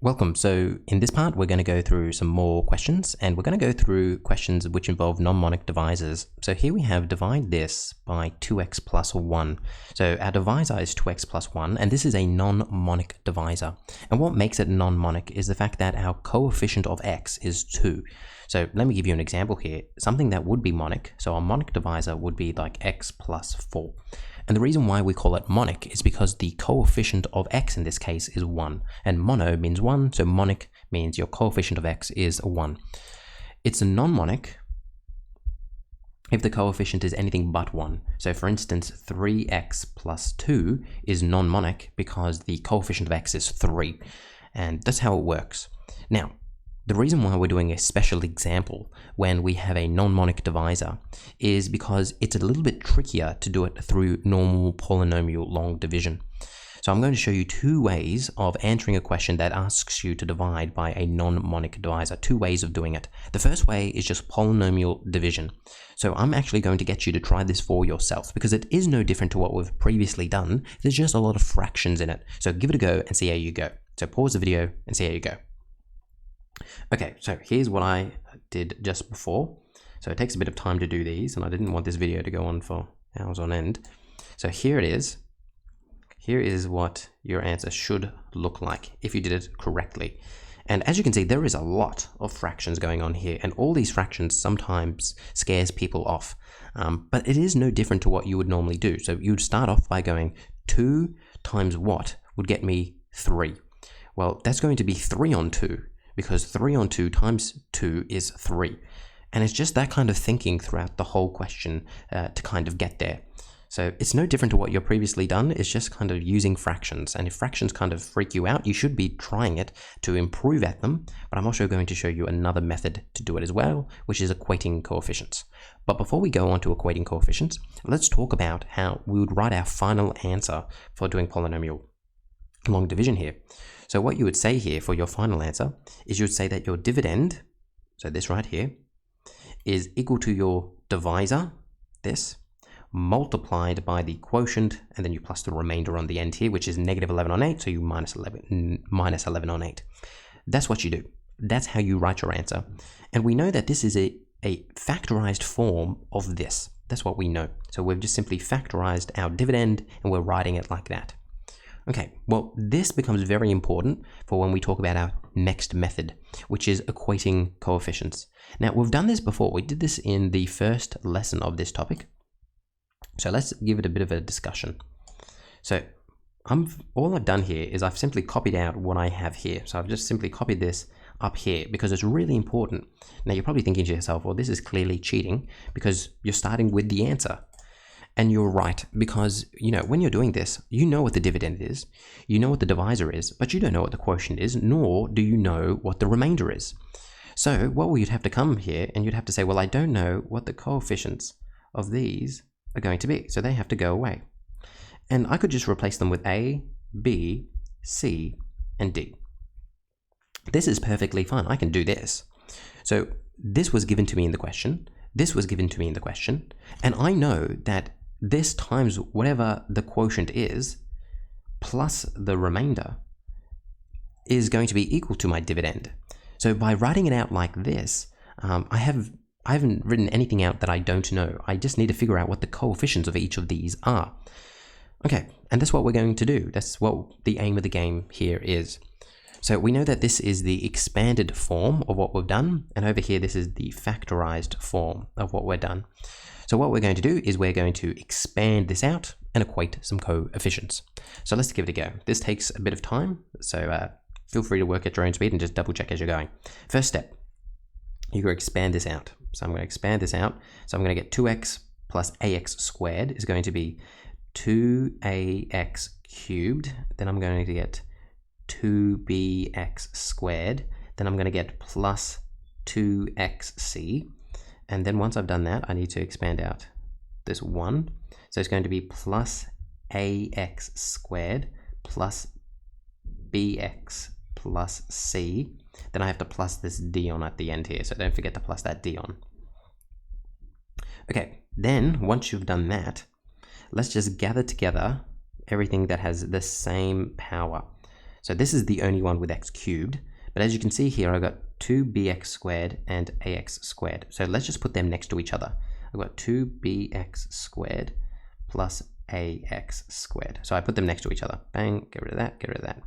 Welcome. So in this part, we're going to go through some more questions, and we're going to go through questions which involve non-monic divisors. So here we have divide this by 2x plus 1. So our divisor is 2x plus 1, and this is a non-monic divisor. And what makes it non-monic is the fact that our coefficient of x is 2. So let me give you an example here. Something that would be monic, so a monic divisor would be like x plus 4. And the reason why we call it monic is because the coefficient of x in this case is 1. And mono means 1, so monic means your coefficient of x is 1. It's a non-monic if the coefficient is anything but 1. So for instance, 3x plus 2 is non-monic because the coefficient of x is 3. And that's how it works. Now, the reason why we're doing a special example when we have a non-monic divisor is because it's a little bit trickier to do it through normal polynomial long division. So I'm going to show you two ways of answering a question that asks you to divide by a non-monic divisor, two ways of doing it. The first way is just polynomial division. So I'm actually going to get you to try this for yourself because it is no different to what we've previously done. There's just a lot of fractions in it. So give it a go and see how you go. So pause the video and see how you go. Okay, so here's what I did just before. So it takes a bit of time to do these, and I didn't want this video to go on for hours on end. So here it is. Here is what your answer should look like if you did it correctly. And as you can see, there is a lot of fractions going on here, and all these fractions sometimes scares people off. But it is no different to what you would normally do. So you'd start off by going 2 times what would get me 3. Well, that's going to be 3 on 2. Because 3 on 2 times 2 is 3. And it's just that kind of thinking throughout the whole question to kind of get there. So it's no different to what you've previously done. It's just kind of using fractions. And if fractions kind of freak you out, you should be trying it to improve at them. But I'm also going to show you another method to do it as well, which is equating coefficients. But before we go on to equating coefficients, let's talk about how we would write our final answer for doing polynomial long division here. So what you would say here for your final answer is you would say that your dividend, so this right here, is equal to your divisor, this, multiplied by the quotient, and then you plus the remainder on the end here, which is negative 11 on 8, so you minus 11 on 8. That's what you do. That's how you write your answer. And we know that this is a factorized form of this. That's what we know. So we've just simply factorized our dividend, and we're writing it like that. Okay, well, this becomes very important for when we talk about our next method, which is equating coefficients. Now, we've done this before. We did this in the first lesson of this topic. So let's give it a bit of a discussion. So all I've done here is I've simply copied out what I have here. So I've just simply copied this up here because it's really important. Now, you're probably thinking to yourself, well, this is clearly cheating because you're starting with the answer. And you're right, because, when you're doing this, you know what the dividend is, you know what the divisor is, but you don't know what the quotient is, nor do you know what the remainder is. So, well, you'd have to come here and you'd have to say, well, I don't know what the coefficients of these are going to be, so they have to go away. And I could just replace them with A, B, C, and D. This is perfectly fine. I can do this. So, this was given to me in the question, this was given to me in the question, and I know that this times whatever the quotient is plus the remainder is going to be equal to my dividend. So by writing it out like this, I haven't written anything out that I don't know. I just need to figure out what the coefficients of each of these are. Okay, and that's what we're going to do. That's what the aim of the game here is. So we know that this is the expanded form of what we've done, and over here this is the factorized form of what we've done. So what we're going to do is we're going to expand this out and equate some coefficients. So let's give it a go. This takes a bit of time, so feel free to work at your own speed and just double check as you're going. First step, you're going to expand this out. So I'm going to expand this out. So I'm going to get 2x plus ax squared is going to be 2ax cubed. Then I'm going to get 2bx squared. Then I'm going to get plus 2xc. And then once I've done that, I need to expand out this 1. So it's going to be plus ax squared plus bx plus c. Then I have to plus this d on at the end here. So don't forget to plus that d on. Okay, then once you've done that, let's just gather together everything that has the same power. So this is the only one with x cubed. But as you can see here, I've got 2bx squared and ax squared. So let's just put them next to each other. I've got 2bx squared plus ax squared. So I put them next to each other. Bang, get rid of that, get rid of that.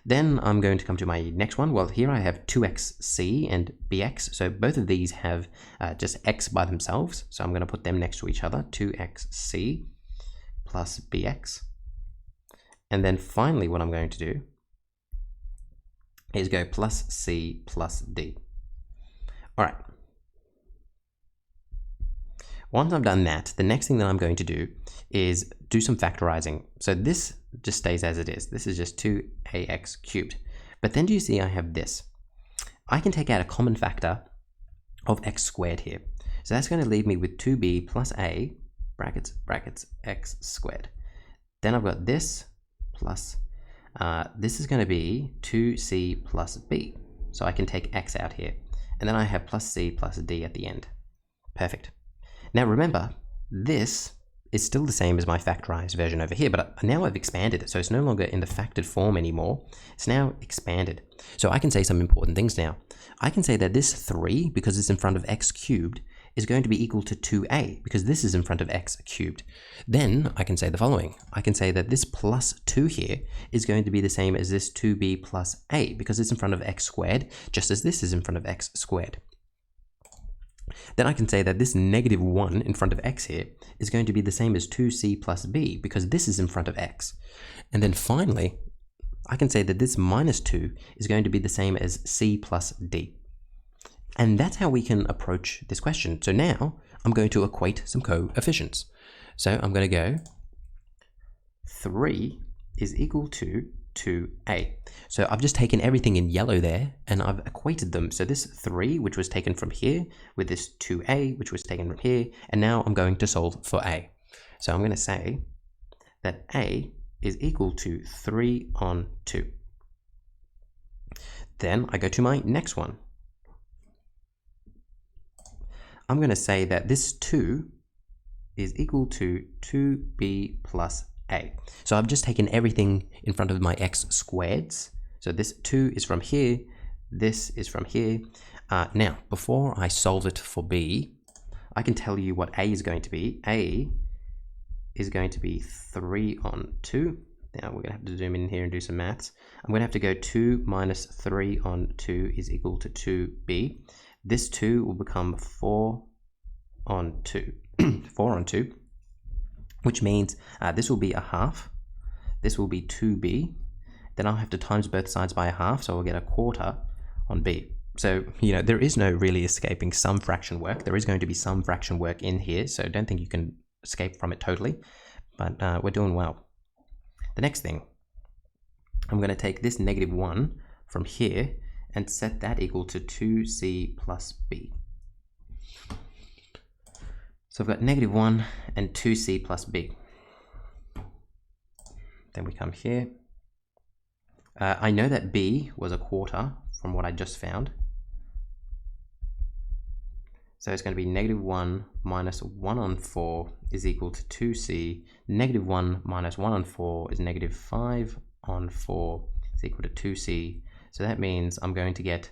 Then I'm going to come to my next one. Well, here I have 2xc and bx. So both of these have just x by themselves. So I'm going to put them next to each other. 2xc plus bx. And then finally what I'm going to do is go plus c plus d. All right. Once I've done that, the next thing that I'm going to do is do some factorizing. So this just stays as it is. This is just 2ax cubed. But then do you see I have this? I can take out a common factor of x squared here. So that's going to leave me with 2b plus a brackets x squared. Then I've got this plus, this is going to be 2c plus b. So I can take x out here. And then I have plus c plus d at the end. Perfect. Now remember, this is still the same as my factorized version over here, but now I've expanded it. So it's no longer in the factored form anymore. It's now expanded. So I can say some important things now. I can say that this 3, because it's in front of x cubed, is going to be equal to 2a, because this is in front of x cubed. Then I can say the following. I can say that this plus 2 here is going to be the same as this 2b plus a, because it's in front of x squared, just as this is in front of x squared. Then I can say that this negative 1 in front of x here is going to be the same as 2c plus b, because this is in front of x. And then finally, I can say that this minus 2 is going to be the same as c plus d. And that's how we can approach this question. So now I'm going to equate some coefficients. So I'm going to go 3 is equal to 2a. So I've just taken everything in yellow there and I've equated them. So this 3, which was taken from here, with this 2a, which was taken from here, and now I'm going to solve for a. So I'm going to say that a is equal to 3 on 2. Then I go to my next one. I'm going to say that this 2 is equal to 2b plus a. So I've just taken everything in front of my x squareds. So this 2 is from here, this is from here. Now, before I solve it for b, I can tell you what a is going to be. A is going to be 3 on 2. Now we're going to have to zoom in here and do some maths. I'm going to have to go 2 minus 3 on 2 is equal to 2b. This 2 will become 4 on 2. 4 on 2. Which means this will be a half, this will be 2b, then I'll have to times both sides by a half, so I'll get a quarter on b. So, you know, there is no really escaping some fraction work. There is going to be some fraction work in here, so don't think you can escape from it totally, but we're doing well. The next thing, I'm going to take this negative 1 from here and set that equal to 2c plus b. So I've got negative 1 and 2c plus b. Then we come here. I know that b was a quarter from what I just found. So it's going to be negative 1 minus 1 on 4 is equal to 2c. Negative 1 minus 1 on 4 is negative 5 on 4 is equal to 2c. So that means I'm going to get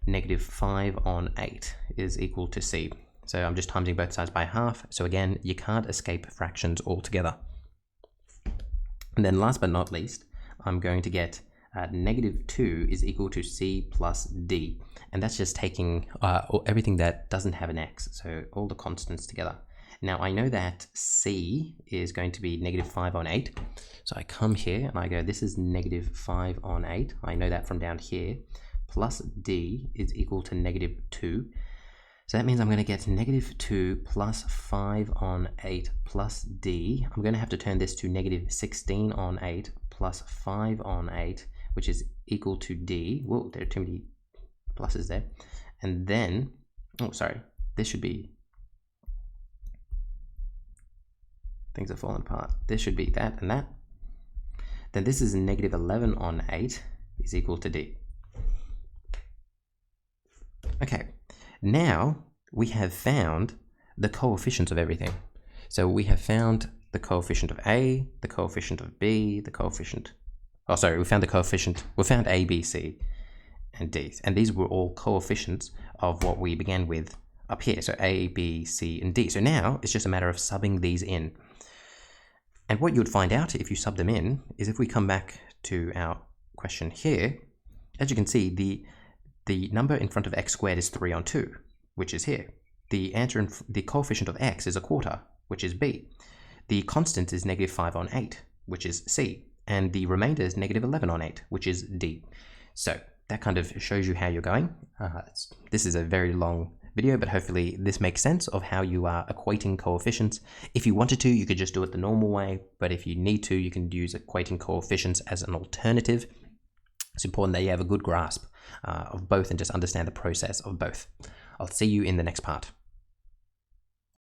negative 5 on 8 is equal to c. So I'm just timesing both sides by half. So again, you can't escape fractions altogether. And then last but not least, I'm going to get negative 2 is equal to c plus d. And that's just taking everything that doesn't have an x, so all the constants together. Now I know that c is going to be negative 5 on 8. So I come here and I go, this is negative 5 on 8. I know that from down here. Plus d is equal to negative 2. So that means I'm going to get negative 2 plus 5 on 8 plus d. I'm going to have to turn this to negative 16 on 8 plus 5 on 8, which is equal to d. Whoa, there are too many pluses there. And then, oh, sorry, this should be, things are falling apart. This should be that and that. Then this is negative 11 on 8 is equal to d. Okay. Now we have found the coefficients of everything. So we have found the coefficient of a, the coefficient of b, the coefficient Oh, sorry, we found the coefficient. We found A, B, C, and D. And these were all coefficients of what we began with up here. So A, B, C, and D. So now it's just a matter of subbing these in. And what you would find out if you sub them in is if we come back to our question here, as you can see, the number in front of x squared is 3 on 2, which is here. The answer, the coefficient of x is a quarter, which is B. The constant is negative 5 on 8, which is C. And the remainder is negative 11 on 8, which is D. So that kind of shows you how you're going. This is a very long video, but hopefully this makes sense of how you are equating coefficients. If you wanted to, you could just do it the normal way, but if you need to, you can use equating coefficients as an alternative. It's important that you have a good grasp of both and just understand the process of both. I'll see you in the next part.